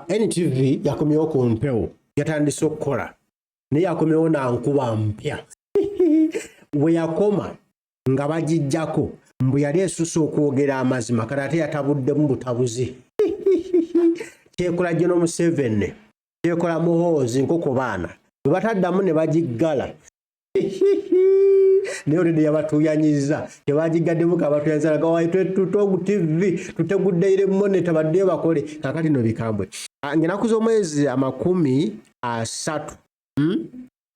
NTV yakomyewo ku mpewo yatandise okukola naye yakomyewo na nkuba mpya we yakoma nga bagijjako mbu yali esusse okwogera amazima kati ate yatabuddemu butabuzi kyekola General Museveni kyekola Muhoozi nkoko baana bwe bataddamu ne bagiggala naye olede yabatuyanyiza tebagigaddemu kabatuyanyiza lagawayi tutogu TV tuteguddeire monitor badde bakole kakati no bikambwe ngenaku z'omwezi 30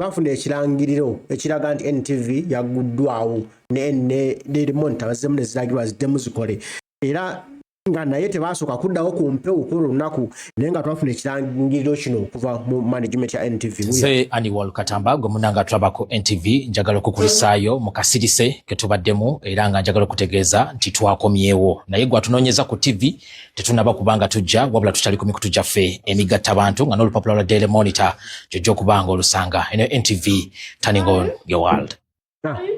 bafuna ekirangiriro ekiraga nti NTV yaguddwawo ne Daily Monitor bazemu ne ziragirwa ziddemu zikole era nga naye tebasooka kuddawo ku mpewo ku lunaku naye nga twafuna ekirangiriro kino okuva mu management ya NTV. Se Annual Katamba gwe munanga tulabako NTV njagala okukulisaayo mu kasirise ke tubaddemu era nga njagala okutegeeza nti twakomyewo naye gwe atunoonyeza ku TV tetunaba kubanga tujja wabula tutali ku mikutu gyaffe emigatta bantu nga n'olupapula lwa Daily Monitor jojja okubanga olusanga eno NTV turning on your world.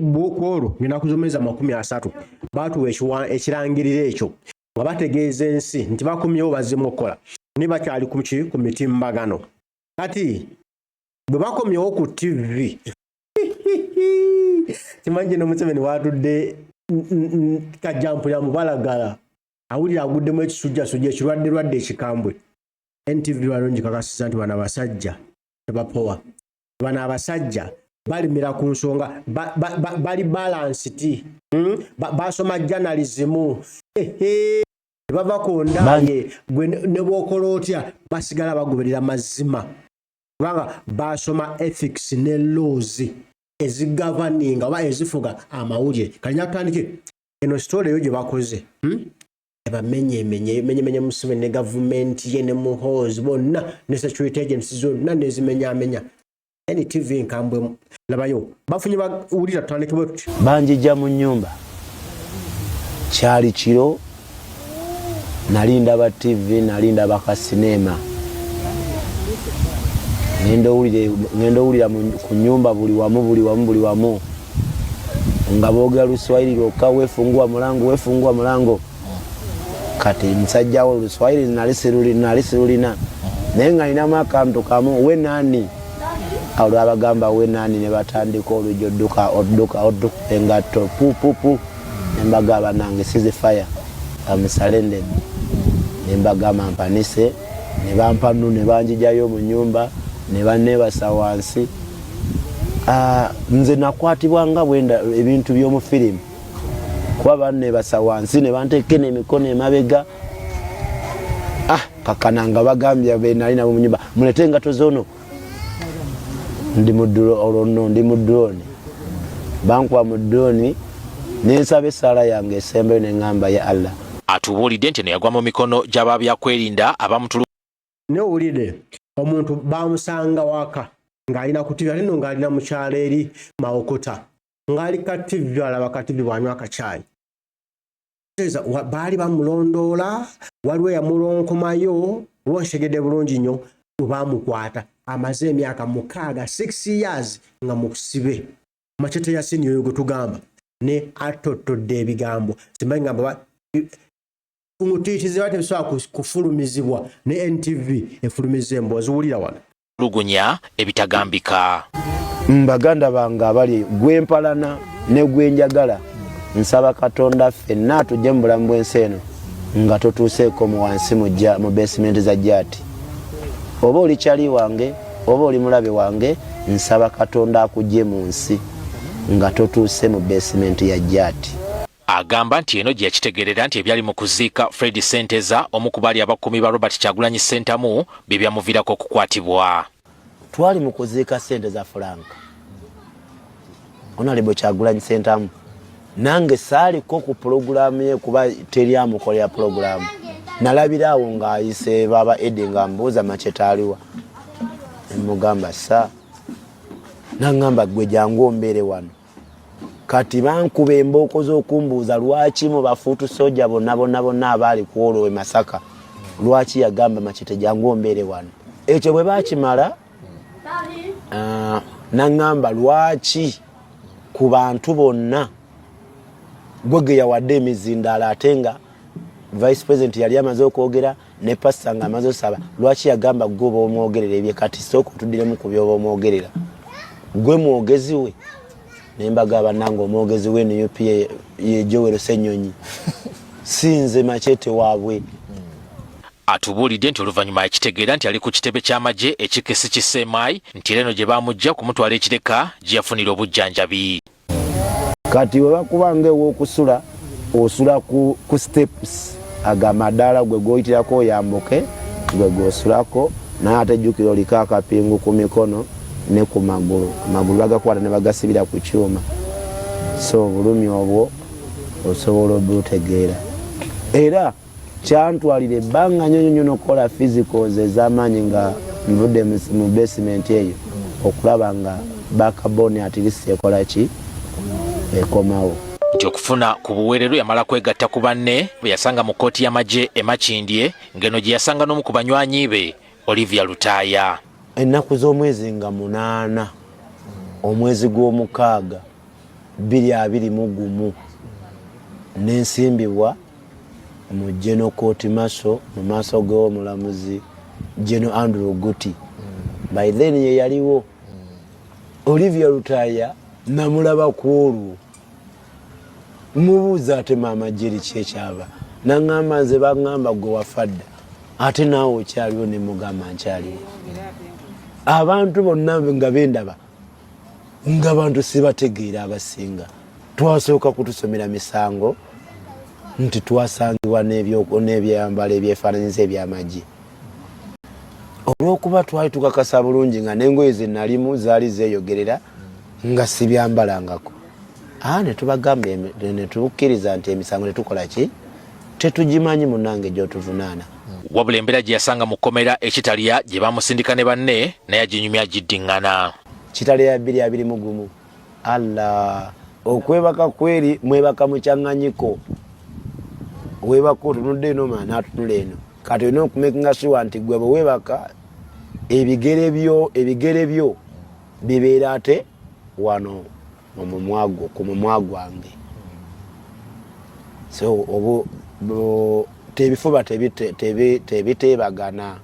Bw'okwolwo ngenaku z'omwezi 30 baatuwa ekirangiriro ekyo nga bategeeza ensi nti bakomyewo bazzemu okukola ne bakyali ku mitimbagano kati bwe bakomyewo ku TV kimanyi no Museveni watudde kajampu ya mubalagala awulira aguddemu ekisujjasujja ekirwadde ekikambwe NTV balungi kakasiza nti bana abasajja tebapowa bana abasajja balimira ku nsonga bali balanced basoma journalism bava kondaye ne bwokola otya basigala bagoberera mazima kubanga basoma ethics ne laws ezigoverning oba ezifuga amawulire kanya tutandike eno story eyo gye bakoze bamenye Museveni ne government ye ne Muhoozi bonna ne security agencies zonna nezimenyamenya NTV nkambwe labayo bafunye bawulira tutandike bwe tuti banjija mu nyumba kyali kiro nalinda ba TV nalinda ba sinema ngendo ulira ku nyumba buli wamu nga boga Luswahili lokka wefungua mulango kati msajja wa Luswahili naliserulina naye nga nina akantu kamu we nani awo abagamba we nani ne batandika olujjo odduka engatto pupupu nembagaba nange size fire amsalende nembagama mpanise ne bampa ne banjijayo mu nyumba ne banebasa wansi nze nakwatibwa nga bwenda ebintu by'omu filimu kuba banebasa wansi ne bantekene emikono emabega kakananga bagambya be nali nabo mu nyumba mulete engato zono ndi mu drone bankwa mu drone nensaba essala yange esembe n'engamba ya Allah atubuulidde nti yagwa mu mikono gy'ababyakwerinda abamutulu ne owulidde omuntu bamusanga waka ng'alina ku TV ate no ng'alina mu kyalo eri Mawokota ng'ali ka TV alaba ka TV bwanywa akacaayi baali bamulondoola waliwo yamulonkomayo lwonshegedde bulungi nnyo bamukwata amaze emyaka 6 years nga mukusibe machete ya senior yo gutugamba ne atotodde ebigambo simanyi ngamba umutitize bate biswa kufulumizibwa ne NTV efulumize embozi wulira wano lugunya ebitagambika mbaganda banga abali gwempalana ne gwenjagala nsaba Katonda ffenna tujje mu bulamu bw'enseno nga totuuseeko mu wansi mu basement za jati oba oli kyali wange oba oli mulabe wange nsaba Katonda akujje mu nsi nga totuuse mu basement ya jati. Agamba nti eno gye yakitegerera nti ebyali mu kuziika Fred Senteza omukubali abakumi ba Robert Kyagulanyi Ssentamu bibyamuviirako okukwatibwa. Twali mu kuziika Senteza Frank Honorable Kyagulanyi Ssentamu nange saaliko ku programu ye kuba teri amukolera programu nalabirawo ng'ayise baba Ede nga mbuuza Machete aliwa mugamba sa nangamba gwe jangu ombere wano kati bankuba embooko z'okumbuuza lwaki mu bafuutu soja bonna abaali ku olwo e Masaka lwaki yagamba Machete jangu ombere wano ekyo bwe bakimala nangamba lwaki ku bantu bonna gwege yawadde emizindaala ate nga Vice President yali amaze okwogera ne pastor nga amaze osaba lwaki yagamba gwe oba omwogerera ebye kati sooka otudiremu ku byoba omwogerera gwe mwogezi we nembaga bannange omwogezi we NUP ye Joel Ssenyonyi sinze Machete waabwe. Atubuulidde nti oluvannyuma ekitegeera nti ali ku kitebe ky'amagye ekikesi kiseemayi nti leno gye baamujja kumutwala ekireka gye yafunira obujjanjabi. Kati we bakubanga ew'okusula osula ku steps agamadaala gwe goyitirako oyambuke gwe gosulako n'ate jjukira oliko akapingu ku mikono ne ku magulu bagakwata ne bagasibira ku kyuma so obulumi obwo osobola obutegeera era kyantwalira ebbanga nnyonyo n'okukola physicals ez'amaanyi nga nvudde mu basement eyo okulaba nga backbone at least ekola ki ekomawo nti okufuna ku buweerero yamala kwegatta ku banne bwe yasanga mu kkooti y'amagye e Makindye ng'eno gye yasanga n'omu ku banywanyi be Olivia Lutaaya. Ennaku z'omwezi nga 8 omwezi gw'omukaaga 2021 n'ensimbibwa mu General Court Marshal mu maaso g'omulamuzi General Andrew Guti. By then ye yaliwo Olivia Lutaaya namulaba kwolwo mubuuza ate maama jeri kyekyaba naŋŋamba nze baŋŋamba gwe wafadda ate naawe okyaliwo ne mugamba nkyaliwo. Abantu bonna nga bendaba ng'abantu sibategeera abasinga twasooka kutusomera misango nti twasangibwa n'ebyambalo ebyefaananyiza eby'amagye olw'okuba twali tukakasa bulungi nga n'engoye ze nalimu zaali zeeyogerera nga sibyambalangako ne tubagamba ne tukkiriza nti emisango tetukola ki tetugimanyi munnange gy'otuvunaana. Wabula embeera gye yasanga mu kkomera ekitalya gye bamusindika ne banne naye aginyumya agiddiŋŋana. Kitalya 2021 Allah okwebaka kweri mwebaka mu kyaŋŋanyiko webaka otunudde eno maana atunula eno kati olina okumakinga sure nti gwe bwe webaka ebigere byo bibeera ate wano ku mumwa gwange so obo tebifuba tebiteebagana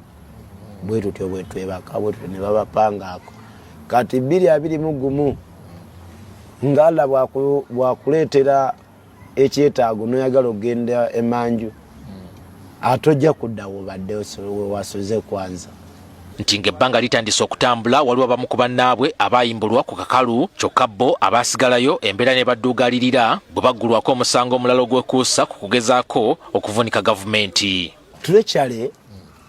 bwe tutyo bwe twebaka bwe tutyo ne babapangaako kati 2021 nga Allah bwakuleetera ekyetaago noyagala ogenda emanju atojja kuddawo badde wasoze kwanza. Nti ng'ebbanga litandise okutambula waliwo abamu ku bannaabwe abaayimbulwa ku kakalu kyokka bo abaasigalayo embeera ne baddugalirira bwe baggulwako omusango omulala ogwekuusa ku kugezaako okuvunika gavumenti. Tulekyale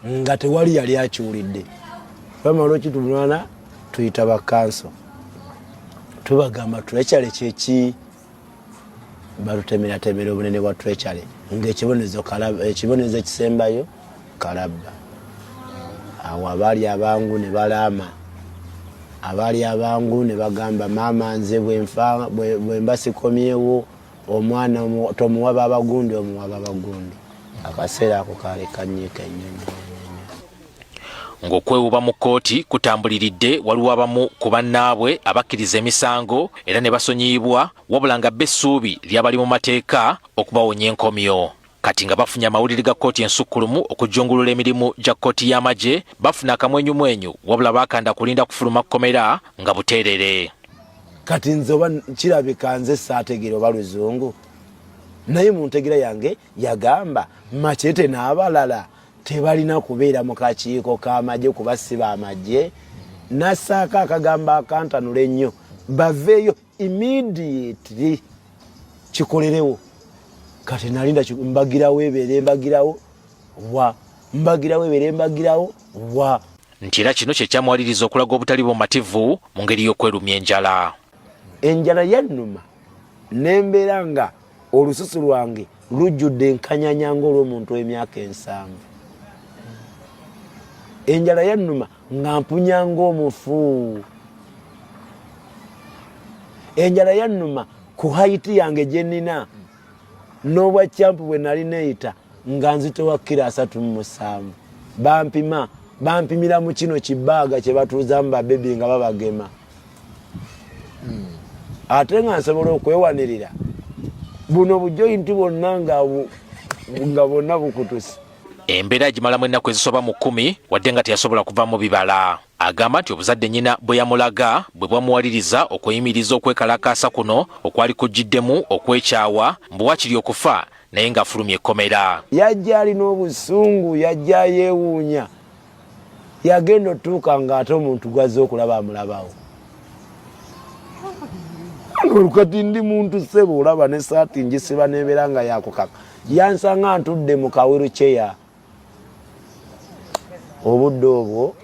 nga tewali yali akiwulidde bamala okituvunaana tuyita bakanso tubagamba tulekyale kyeki balutemeratemera obunene bwa tulekyale ng'ekibonezo ekisembayo kalabba. Awo abaali abangu ne balaama abaali abangu ne bagamba maama nze bwe mbasikomyewo omwana tomuwaba abagundi omuwaba abagundi akaseera ako kaali kanyiika ennyonyi. Ng'okwewuba mu kkooti kutambuliridde waliwo abamu ku bannaabwe abakkiriza emisango era ne basonyiyibwa wabula nga bessuubi ly'abali mu mateeka okubawonya enkomyo. Kati nga bafunye amawulire ga kkooti ensukkulumu okujjungulula emirimu gya kkooti y'amagye bafuna akamwenyumwenyu wabula baakanda kulinda kufuluma kkomera nga buteerere. Kati nze oba kirabika nze saategeera oba luzungu naye mu ntegeera yange yagamba Machete n'abalala tebalina kubeera mu kakiiko k'amagye kuba si b'amagye n'assaako akagambo akantanula ennyo baveeyo immediately kikolerewo. Kati nalinda mbagirawo ebeere mbagirawo wa nti era kino kye kyamwaliriza okulaga obutali bumativu mu ngeri y'okwerumya enjala. Enjala yannuma nembeera nga olususu lwange lujjudde enkanyanyanga olw'omuntu w'emyaka 7. Enjala yannuma nga mpunyanga omufu. Enjala yannuma ku hayiti yange gye nnina n'obwa kyampu bwe nali neeyita nga nzitowa kilo 37 bampimira mu kino kibaaga kye batuuzamu babebi nga babagema ate nga nsobola okwewanirira buno bujoyinti bwonna nga bwonna bukutuse. embeera egimalamu ennaku ezisoba mu 10 wadde nga teyasobola kuva mu bibala. Agamba nti obuzadde nnyina bwe yamulaga bwe bwamuwaliriza okweyimiriza okwekalakaasa kuno okwali kujjiddemu okwekyawa mbu wakiri okufa naye ng'afulumya ekkomera. Yajja alina obusungu, yajja yeewuunya, yagenda otuuka ng'ate omuntu gwazze okulaba amulabawo. Olukati ndi muntu ssebo olaba n'essaati njisiba n'ebeera nga yakukaka. Yansanga ntudde mu kawiruceya. Obudde obwo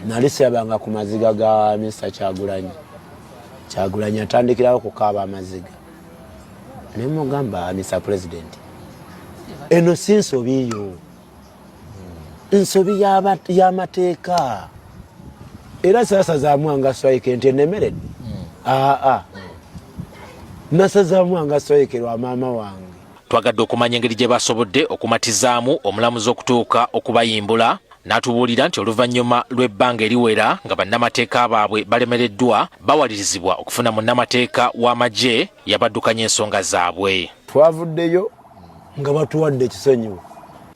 nali sirabanga ku maziga ga Mr. Kyagulanyi atandikirawo kukaaba amaziga. Ne mugamba Mr. President, eno si nsobi yo, nsobi y'amateeka. Era saasazaamu anga strike nti enemeredde. Nasazaamu anga strike lwa maama wange. Twagadde okumanya engeri gye basobodde okumatizaamu omulamuzi okutuuka okubayimbula. N'atubuulira nti oluvannyuma lw'ebbanga eriwera nga bannamateeka baabwe balemereddwa bawalirizibwa okufuna munnamateeka w'amagye yabaddukanya ensonga zaabwe. Twavuddeyo nga batuwadde ekisonyiwo.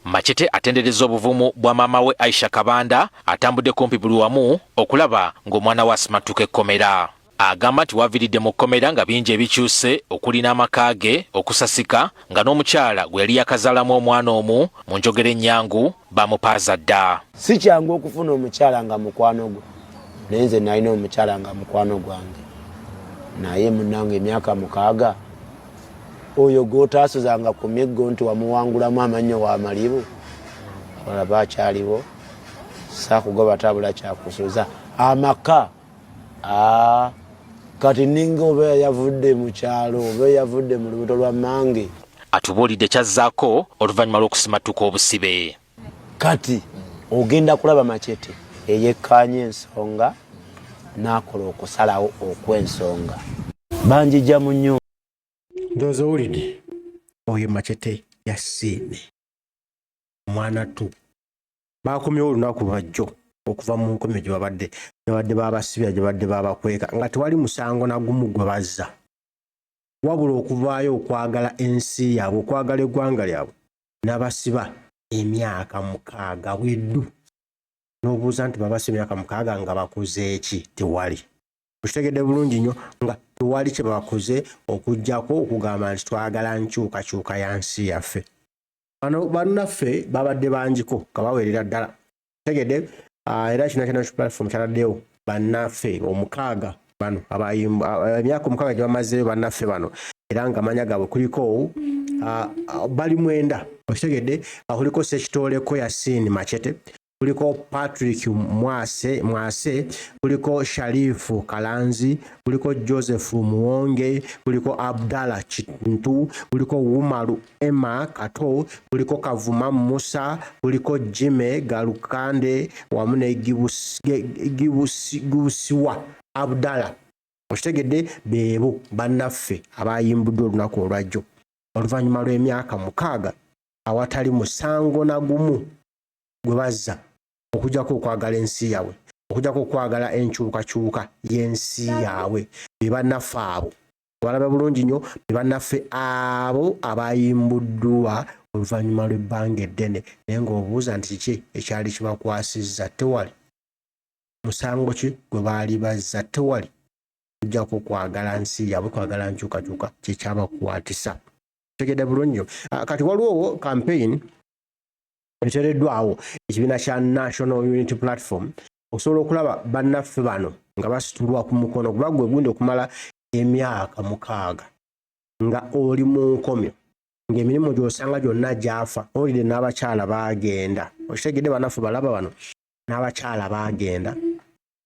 Machete atendereza obuvumu bwa maama we Aisha Kabanda atambudde kumpi buli wamu okulaba ng'omwana we asimatuka ekkomera. Agamba nti waviridde mu kkomera nga bingi ebikyuse okuli n'amaka ge okusasika nga n'omukyala gwe yali yakazaalamu omwana omu mu njogera ennyangu bamupaaza dda. Si kyangu okufuna omukyala nga mukwano gwo, naye nze nalina omukyala nga mukwano gwange. Naye munnange emyaka 6 oyo gw'otaasuzanga ku miggo nti wamuwangulamu amannyo w'amalibu, olaba akyaliwo, saakugoba tabula kyakusuuza amaka. Kati ninga oba yavudde mu kyalo oba yavudde mu lubuto lwa mmange. Atubuulidde kyazzaako oluvannyuma lw'okusimatuka obusibe. Kati ogenda kulaba Machete eyekkaanya ensonga n'akola okusalawo okw'ensonga. Banjija mu nnyumba. Ndowooza owulidde oyo Machete yassiine omwana tu. Baakomyewo olunaku lwajjo okuva mu nkomyo gye babadde babasibya gye badde babakweka nga tewali musango na gumu gwe bazza, wabula okuvaayo okwagala ensi yaabwe, okwagala eggwanga lyabwe, n'abasiba emyaka 6 weddu. N'obuuza nti babasiba emyaka 6 nga bakoze eki? Tewali. Okitegedde bulungi nnyo nga tewali kye bakoze okuggyako okugamba nti twagala nkyukakyuka ya nsi yaffe. Bano bannaffe babadde bangiko kabaweerera ddala. Tegedde era kino National Platform kyaladdewo bannaffe 6 bano abayimba emyaka 6 gye bamazeeyo bannaffe bano, era nga amanya gaabwe kuliko bali 9. Okitegedde kuliko Sekitooleko Yasin Machete, kuliko Patrick Mwase, kuliko Sharifu Kalanzi, kuliko Joseph Muwonge, kuliko Abdallah Kintu, kuliko Umaru Emma Kato, kuliko Kavuma Musa, kuliko Jime Galukande wamu ne Gibusiwa Abdallah. Okitegedde beebo bannaffe abayimbuddwa olunaku olwajjo oluvannyuma lw'emyaka 6 awatali musango na gumu gwe bazza, okujjako okwagala ensi yaabwe, okujjako okwagala enkyukakyuka y'ensi yaabwe. Be bannaffe abo balaba bulungi nnyo, be bannaffe abo abayimbuddwa oluvannyuma lw'ebbanga eddene. Naye ng'obuuza nti kiki ekyali kibakwasizza? Tewali. Musango ki gwe baali bazza? Tewali. Okujjako okwagala nsi yaabwe, kwagala nkyukakyuka kyekyabakwatisa. Tegedde bulungi nnyo. Kati waliwo campaign eteereddwawo ekibiina kya National Unity Platform okusobola okulaba bannaffe bano nga basitulwa ku mukono kuba gwe gundi okumala emyaka 6 nga oli mu nkomyo, ng'emirimu gy'osanga gyonna gyafa. Owulidde n'abakyala baagenda. Okitegedde bannaffe balaba bano n'abakyala baagenda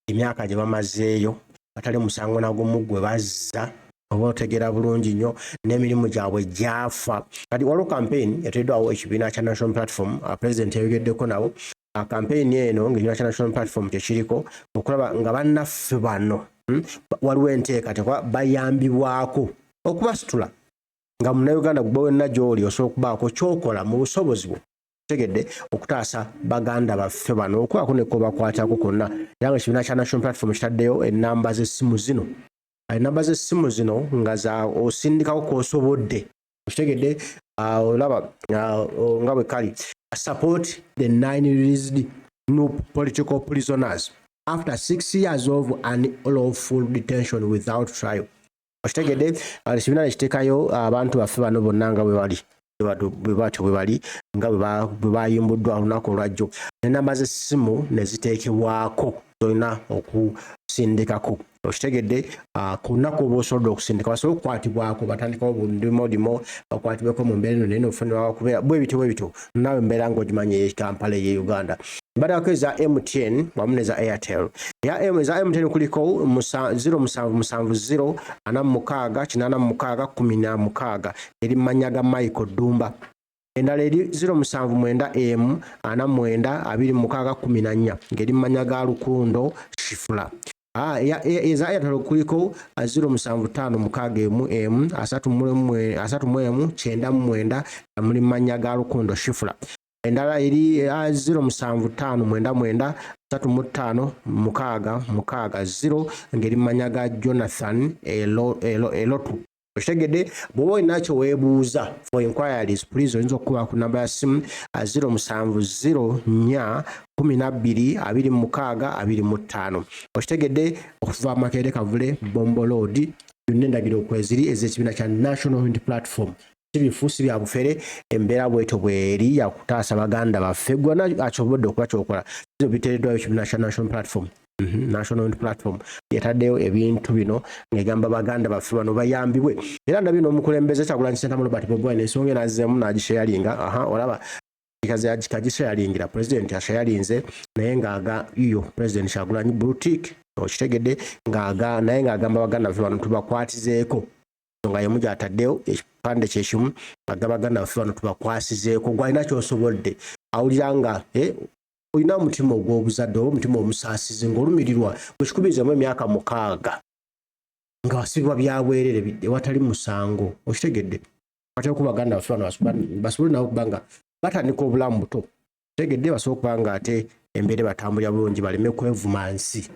emyaka gye bamazeeyo batali musango na gumu gwe bazza. Oba otegeera bulungi nnyo, n'emirimu gyabwe gyafa. Kati waliwo campaign yateereddwawo ekibiina kya National Platform, President yayogeddeko nabo. Campaign eno ng'ekibiina kya National Platform kyekiriko okulaba nga bannaffe bano waliwo enteekateeka bayambibwako okubasitula nga munnayuganda gwe wenna gy'oli osobola okubaako ky'okola mu busobozi bwo, tegedde okutaasa baganda baffe bano okubaako ne kobakwatako konna. Era nga ekibiina kya National Platform kitaddeyo ennamba z'essimu zino. Ennamba z'essimu zino nga za osindikako k'osobodde. Okitegedde olaba nga bwe kali support the 9 released new political prisoners after 6 years of unlawful detention without trial. Oshitegedde ekibiina nekiteekayo abantu baffe bano bonna nga bwe bali nga bwe bayimbuddwa olunaku olwajjo n'ennamba z'essimu ne ziteekebwako zolina okusindikako. Oshitegedde ku lunaku oba osobola okusindika basobola okukwatibwako batandikawo bulimo bakwatibweko mu mbeera eno naye n'ofunibwa kubeera bwe bityo naawe embeera ng'ogimanya Kampala ye Uganda. Mbadako eza MTN wamu neza Airtel. Eza MTN kuliko 0770 46 86 eri mmanya ga Michael Dumba. Endala eri 079 49 26 ngeri mmanya ga Lukundo Shifula. Eza Airtel kuliko 075 31 muri mmanya ga Lukundo Shifula. Endala eri 075 35 ngeri mmanya ga Jonathan Elotu. Oshitegedde bw'oba olinaakyo weebuuza for inquiries please oyinza okukuba ku namba ya simu 070 12 Oshitegedde okuva Makerere Kavule Bombo Road yonna endagiro kweziri ez'ekibiina kya National Unity Platform. Bifuusi bya bufere embeera bwetyo bweri yakutaasa baganda baffe gwonna akyobodde okuba kyokola zo biteereddwayo ekibiina kya National Platform. National Unity Platform yataddeyo ebintu bino ng'egamba baganda baffe bano bayambibwe era ndabye n'omukulembeze Kyagulanyi Ssentamu Robert Bobi Wine ensonga n'azzeemu n'agisharinga olaba kagisharingira president asharinze naye ng'aga iyo president Kyagulanyi boutique okitegedde naye ng'agamba baganda baffe bano tubakwatizeeko nga yemu gy'ataddeyo ekipande kyekimu agamba baganda baffe bano tubakwasizeeko gwalina ky'osobodde awulira nga olina omutima ogw'obuzadde oba omutima omusaasizi ng'olumirirwa gwekikubirizamu emyaka 6 nga wasibibwa byabwerere ewatali musango okitegedde ate okubaganda baffe bano basobole nabo okuba nga batandika obulamu buto okitegedde basobole okuba nga ate embeera batambulira bulungi baleme kwevuma nsi.